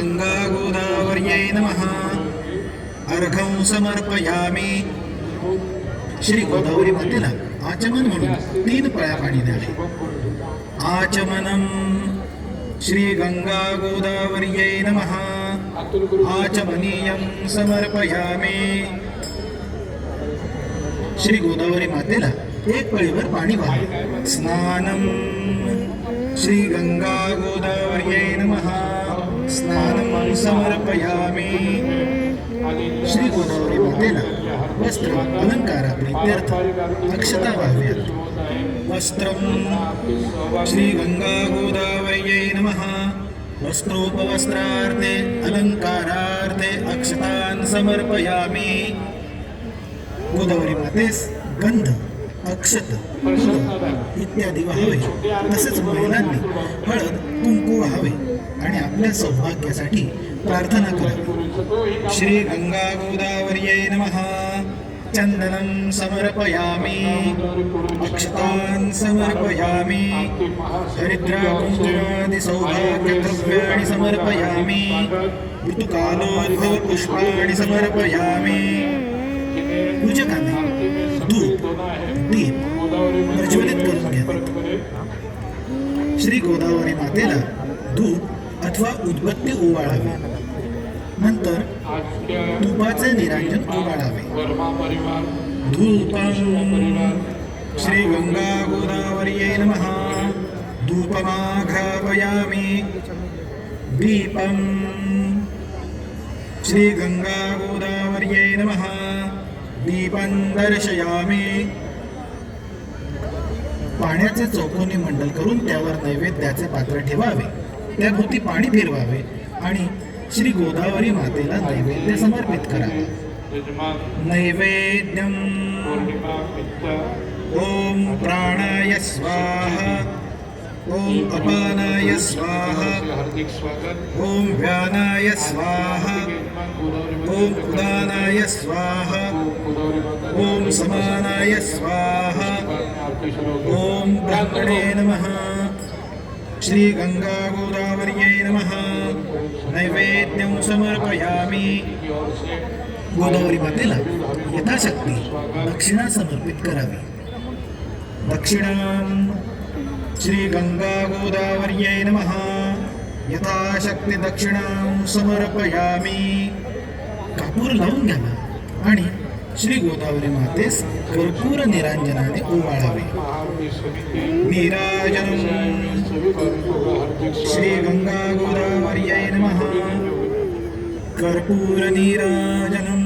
गंगा गोदावर्यै नमः अर्घं समर्पयामि. श्री गोदावरी मातेला आचमन म्हणून 3 पळ्या पाणी द्यावे. आचमनम श्री गंगा गोदावर्यै नमः आचमनीयं समर्पयामि. श्री गोदावरी मातेला 1 पळीवर पाणी वाहावे. स्नानम श्री गंगा गोदावर्यै नमः स्नानं समर्पयामि. श्री गोदावरी मातेला वस्त्र अलंकाराप्रीत्यर्थ अक्षता वाहव्यात. वस्त्रं श्री गंगा गोदावर्यै नमः वस्त्रोपवस्त्रार्थे अलंकारार्थे अक्षतान् समर्पयामि. गोदावरी मातेस गंध, अक्षत, इत्यादी वाहावे. तसेच महिलांनी हळद, कुंकू वाहावे आणि आपल्या सौभाग्यासाठी प्रार्थना करावी. श्री गंगा गोदावर्यै नमः चंदनं समर्पयामि. अक्षतान् समर्पयामि. हरिद्राकुंकुमादि सौभाग्यद्रव्याणि समर्पयामि. ऋतुकालोद्भव पुष्पाणि समर्पयामि. पूजकाने धूप, दीप प्रज्वलित करून घ्यावेत. श्री गोदावरी मातेला धूप अथवा उदबत्ती ओवाळावी. नंतर तुपाचे निरांजन ओवाळावे. धूपं श्री गंगा गोदावर्यै नमः धूपमाघ्रापयामि. दीपं श्री गंगा गोदावर्यै नमः दीपं दर्शयामि. पाण्याचे चौकोनी मंडल करून त्यावर नैवेद्याचे पात्र ठेवावे. त्याभोवती पाणी फिरवावे आणि श्री गोदावरी मातेला नैवेद्य समर्पित करावे. नैवेद्यम ओम प्राणाय स्वाहा ओम अपानाय स्वाहा ओम व्यानाय स्वाहा ओम उदानाय स्वाहा ओम समानाय स्वाहा ओम ब्रह्मणे नमः. श्री गंगा गोदावर्यै नमः नैवेद्यं समर्पयामि. गोदावरी मातेला यथाशक्ती दक्षिणा समर्पित करावी. दक्षिणां श्री गंगा गोदावर्यै नमः यथाशक्ती दक्षिणां समर्पयामि. कापूर लावून घ्यावा आणि श्री गोदावरी मातेस कर्पूर निरांजनाने ओवाळावे. नीराजनं श्री गंगा गोदावर्यै नमः कर्पूर नीराजनं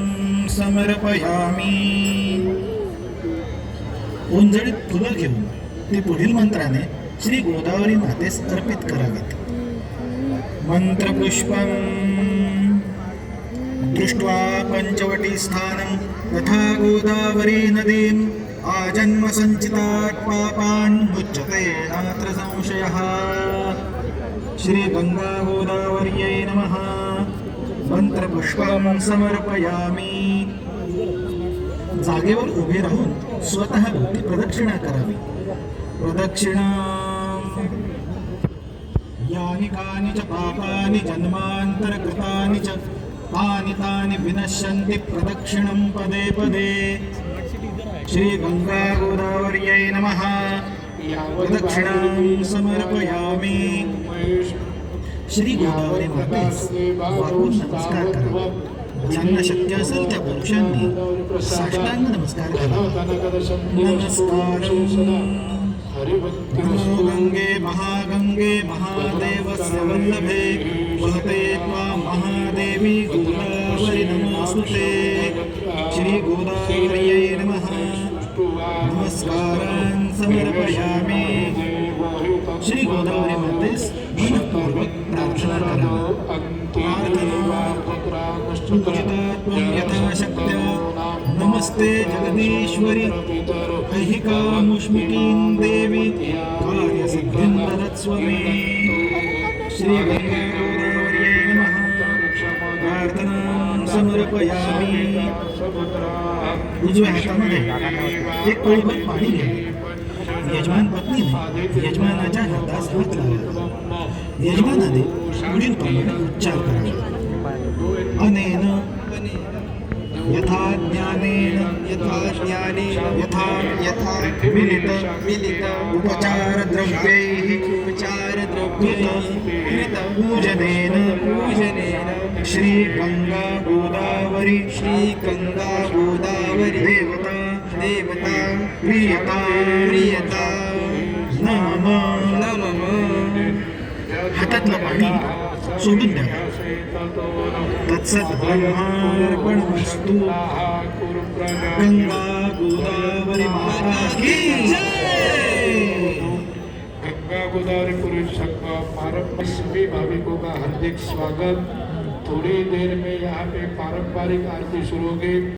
समर्पयामि. ओंजळीत फुलं घेऊन ते पुढील मंत्राने श्री गोदावरी मातेस अर्पित करावेत. मंत्रपुष्पं दृष्ट्वा पंचवटी स्थानं तथा गोदावरी नदीं आजन्म संचितात् पापान् मुच्यते नात्र संशयः. श्री गंगा गोदावर्यै नमः मंत्रपुष्पं समर्पयामि. जागेवर उभे राहून स्वतः भोवती प्रदक्षिणा करावी. प्रदक्षिणा यानि कानि च पापानि जन्मान्तरकृतानि च तानि तानि विनश्यन्ति प्रदक्षिणं पदे पदे. श्री गंगा गोदावर्यै नमः प्रदक्षिणां समर्पयामि. श्री गोदावरी मातेस वाकून नमस्कार करावा. ज्यांना शक्य असेल त्या पुरुषांनी साष्टांग नमस्कार करावा. नमस्कारं नमो गंगे महागंगे महादेवस्य वल्लभे वहते त्वां महादेवी गोदावरी नमोस्तुते. श्री गोदावर्यै नमः नमस्कारान् समर्पयामि. श्री गोदावरी मातेस मनपूर्वक प्रार्थना करावी. पूजितात्मं यथाशक्त्या नमस्ते जगदीश्वरी ऐहिकामुष्मिकीं देवी कार्यसिद्धिं ददत्स्व मे. श्री गंगा गोदावर्यै नमः प्रार्थनां समर्पयामि. उजव्या हातामध्ये 1 पळीभर पाणी घ्यावे. यजमान पत्नीने यजमानाच्या हातास हात लावावा. यजमानाने पुढील प्रमाणे उच्चार करावा. यथा ज्ञानेन यथा ज्ञानेन यथा यथा मिलित मिलित उपचारद्रव्यैः उपचारद्रव्यैः कृत पूजनेन पूजनेन श्रीगंगा गोदावरी श्रीगंगा गोदावरी देवता देवता प्रियता प्रियता नमः. नमः. हातातलं पाणी सोडून द्या. तत्सत ब्रह्मार्पणमस्तु. गंगा गोदावरी माता की जय. गंगा गोदावरी पुरुष संघ पारंपरिक सभी भाविकों का हार्दिक स्वागत। थोड़ी देर में यहाँ पे पारंपरिक आरती शुरू होगी।